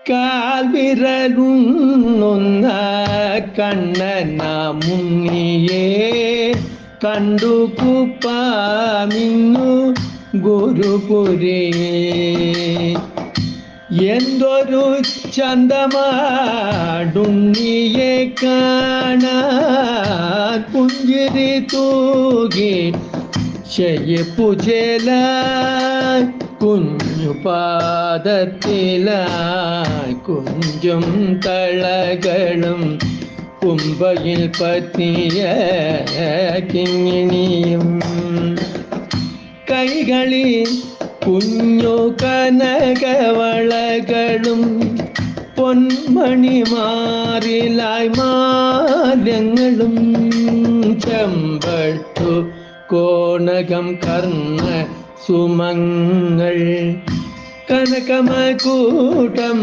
കാൽവിരലുണ്ണുന്ന കണ്ണന മുന്നിയെ കണ്ടു കുപ്പാമിന്നു ഗുരുപുരിയെ. എന്തൊരു ചന്തമാടുണ്ണിയെ കാണാൻ പുഞ്ചിരി തൂകി ചെയ്യപ്പുചേല കുഞ്ഞു പാദത്തിലായി കുഞ്ചും തളകളും കുമ്പയിൽ പറ്റിയ കിങ്ങിണിയും കൈകളിൽ കുഞ്ഞു കനകവളകളും പൊന്മണിമാറിലായി മാലങ്ങളും ചെമ്പട്ടു കോണകം കർണ സുമങ്ങൾ കനകമകൂട്ടം